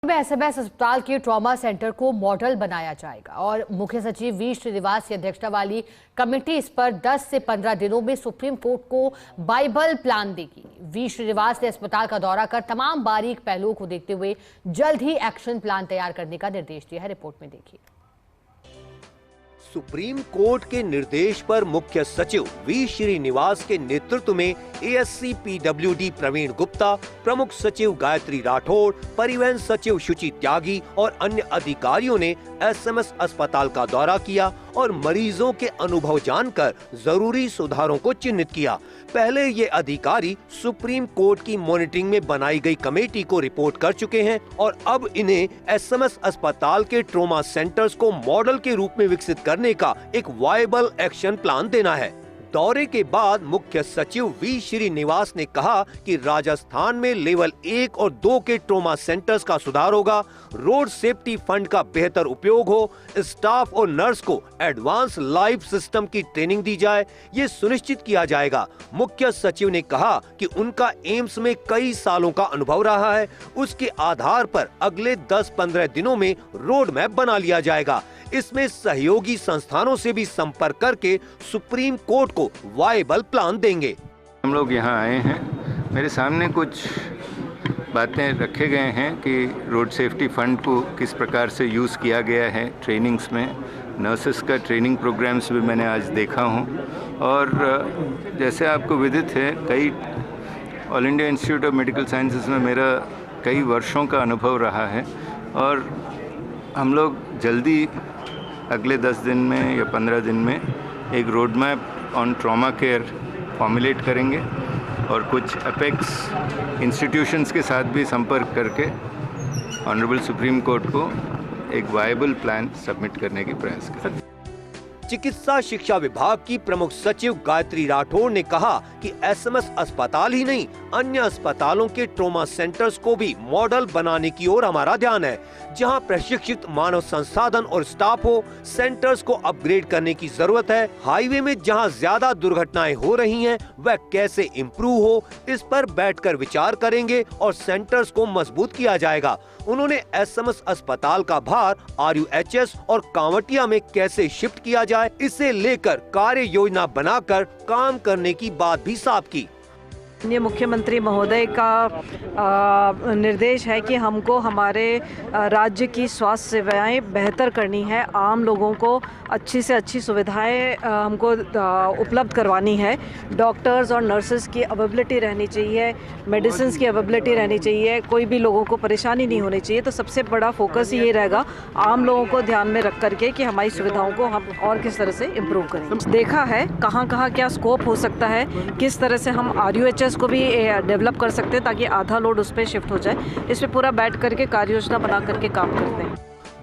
में एसएमएस अस्पताल के ट्रॉमा सेंटर को मॉडल बनाया जाएगा और मुख्य सचिव वी श्रीनिवास की अध्यक्षता वाली कमेटी इस पर 10 से 15 दिनों में सुप्रीम कोर्ट को बाइबल प्लान देगी। वी श्रीनिवास ने अस्पताल का दौरा कर तमाम बारीक पहलुओं को देखते हुए जल्द ही एक्शन प्लान तैयार करने का निर्देश दिया है। रिपोर्ट में देखिए। सुप्रीम कोर्ट के निर्देश पर मुख्य सचिव वी श्रीनिवास के नेतृत्व में एएससी पीडब्ल्यूडी प्रवीण गुप्ता, प्रमुख सचिव गायत्री राठौड़, परिवहन सचिव शुचि त्यागी और अन्य अधिकारियों ने एसएमएस अस्पताल का दौरा किया और मरीजों के अनुभव जानकर जरूरी सुधारों को चिन्हित किया। पहले ये अधिकारी सुप्रीम कोर्ट की मॉनिटरिंग में बनाई गई कमेटी को रिपोर्ट कर चुके हैं और अब इन्हें एसएमएस अस्पताल के ट्रॉमा सेंटर्स को मॉडल के रूप में विकसित करने का एक वायबल एक्शन प्लान देना है। दौरे के बाद मुख्य सचिव वी श्रीनिवास ने कहा कि राजस्थान में लेवल 1 और 2 के ट्रॉमा सेंटर्स का सुधार होगा, रोड सेफ्टी फंड का बेहतर उपयोग हो, स्टाफ और नर्स को एडवांस लाइफ सिस्टम की ट्रेनिंग दी जाए, ये सुनिश्चित किया जाएगा। मुख्य सचिव ने कहा कि उनका एम्स में कई सालों का अनुभव रहा है, उसके आधार पर अगले 10-15 दिनों में रोड मैप बना लिया जाएगा। इसमें सहयोगी संस्थानों से भी संपर्क करके सुप्रीम कोर्ट को वायबल प्लान देंगे। हम लोग यहाँ आए हैं, मेरे सामने कुछ बातें रखे गए हैं कि रोड सेफ्टी फंड को किस प्रकार से यूज़ किया गया है ट्रेनिंग्स में। नर्सेस का ट्रेनिंग प्रोग्राम्स भी मैंने आज देखा हूँ और जैसे आपको विदित है, कई all India institute of medical sciences में मेरा कई वर्षों का अनुभव रहा है और हम लोग जल्दी अगले 10 दिन में या 15 दिन में एक road map on trauma care formulate करेंगे और कुछ अपेक्स इंस्टीट्यूशंस के साथ भी संपर्क करके ऑनरेबल सुप्रीम कोर्ट को एक वायबल प्लान सबमिट करने की प्रयास करेंगे। चिकित्सा शिक्षा विभाग की प्रमुख सचिव गायत्री राठौड़ ने कहा कि एसएमएस अस्पताल ही नहीं, अन्य अस्पतालों के ट्रॉमा सेंटर्स को भी मॉडल बनाने की ओर हमारा ध्यान है। जहां प्रशिक्षित मानव संसाधन और स्टाफ हो, सेंटर्स को अपग्रेड करने की जरूरत है। हाईवे में जहां ज्यादा दुर्घटनाएं हो रही हैं, वह कैसे इम्प्रूव हो, इस पर बैठकर विचार करेंगे और सेंटर्स को मजबूत किया जाएगा। उन्होंने एसएमएस अस्पताल का भार आरयूएचएस और कांवटिया में कैसे शिफ्ट किया जाए, इसे लेकर कार्य योजना बनाकर काम करने की बात भी साफ की। ये मुख्यमंत्री महोदय का निर्देश है कि हमको हमारे राज्य की स्वास्थ्य सेवाएं बेहतर करनी है, आम लोगों को अच्छी से अच्छी सुविधाएं हमको उपलब्ध करवानी है। डॉक्टर्स और नर्सेस की अवेलेबिलिटी रहनी चाहिए, मेडिसिन की अवेलेबिलिटी रहनी चाहिए, कोई भी लोगों को परेशानी नहीं होनी चाहिए। तो सबसे बड़ा फोकस ये रहेगा आम लोगों को ध्यान में रख करके कि हमारी सुविधाओं को हम और किस तरह से इम्प्रूव करें। देखा है कहाँ कहाँ क्या स्कोप हो सकता है, किस तरह से हम आरयूएचएस को भी डेवलप कर सकते हैं ताकि आधा लोड उस पर शिफ्ट हो जाए। इस पे पूरा बैठ करके कार्य योजना बना करके काम करते हैं।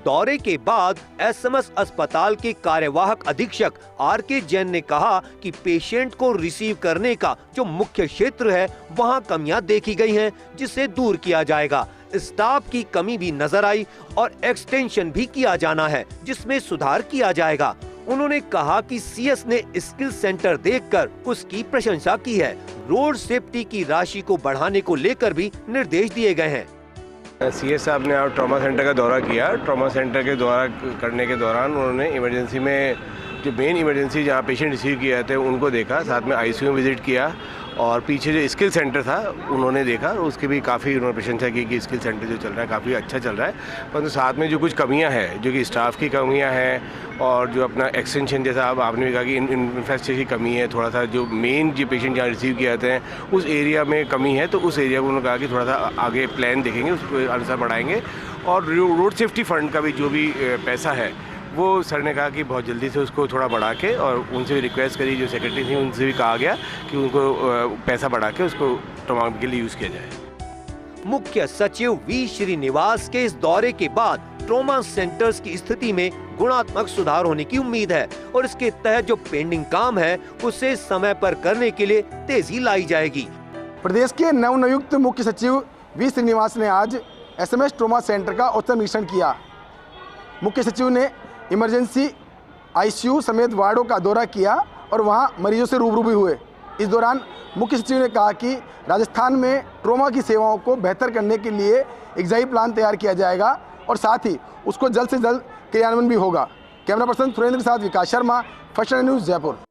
दौरे के बाद एसएमएस अस्पताल के कार्यवाहक अधीक्षक आरके जैन ने कहा कि पेशेंट को रिसीव करने का जो मुख्य क्षेत्र है, वहां कमियां देखी गई हैं, जिसे दूर किया जाएगा। स्टाफ की कमी भी नजर आई और एक्सटेंशन भी किया जाना है, जिसमें सुधार किया जाएगा। उन्होंने कहा कि सीएस ने स्किल सेंटर देखकर उसकी प्रशंसा की है। रोड सेफ्टी की राशि को बढ़ाने को लेकर भी निर्देश दिए गए हैं। सीएस साहब ने ट्रॉमा सेंटर का दौरा किया। ट्रॉमा सेंटर के दौरा करने के दौरान उन्होंने इमरजेंसी में जो मेन इमरजेंसी जहाँ पेशेंट रिसीव किए जाते हैं उनको देखा, साथ में आईसीयू में विजिट किया और पीछे जो स्किल सेंटर था उन्होंने देखा। उसकी भी काफ़ी उन्होंने प्रशंसा की कि स्किल सेंटर जो चल रहा है काफ़ी अच्छा चल रहा है, परंतु साथ में जो कुछ कमियां हैं, जो कि स्टाफ की कमियां हैं और जो अपना एक्सटेंशन जैसा अब आपने भी कहा कि इंफ्रास्ट्रक्चर की कमी है, थोड़ा सा जो मेन जो पेशेंट जहाँ रिसीव किए जाते हैं उस एरिया में कमी है, तो उस एरिया को उन्होंने कहा कि थोड़ा सा आगे प्लान देखेंगे, उसको अनुसार बढ़ाएंगे। और रोड सेफ्टी फंड का भी जो भी पैसा है वो सर ने कहा कि बहुत जल्दी से उसको थोड़ा बढ़ा के, और उनसे भी रिक्वेस्ट करी, जो सेक्रेटरी थी उनसे भी कहा गया कि उनको पैसा बढ़ा के उसको तमाम के लिए यूज़ किया जाए। मुख्य सचिव वी श्रीनिवास के इस दौरे के बाद ट्रॉमा सेंटर्स की स्थिति में गुणात्मक सुधार होने की उम्मीद है और इसके तहत जो पेंडिंग काम है उसे समय पर करने के लिए तेजी लाई जाएगी। प्रदेश के नवनियुक्त मुख्य सचिव वी श्रीनिवास ने आज एसएमएस ट्रॉमा सेंटर का औचक निरीक्षण किया। मुख्य सचिव ने इमरजेंसी आईसीयू समेत वार्डों का दौरा किया और वहां मरीजों से रूबरू भी हुए। इस दौरान मुख्य सचिव ने कहा कि राजस्थान में ट्रॉमा की सेवाओं को बेहतर करने के लिए एक स्थायी प्लान तैयार किया जाएगा और साथ ही उसको जल्द से जल्द क्रियान्वयन भी होगा। कैमरा पर्सन सुरेंद्र के साथ विकास शर्मा, फर्स्ट न्यूज़ जयपुर।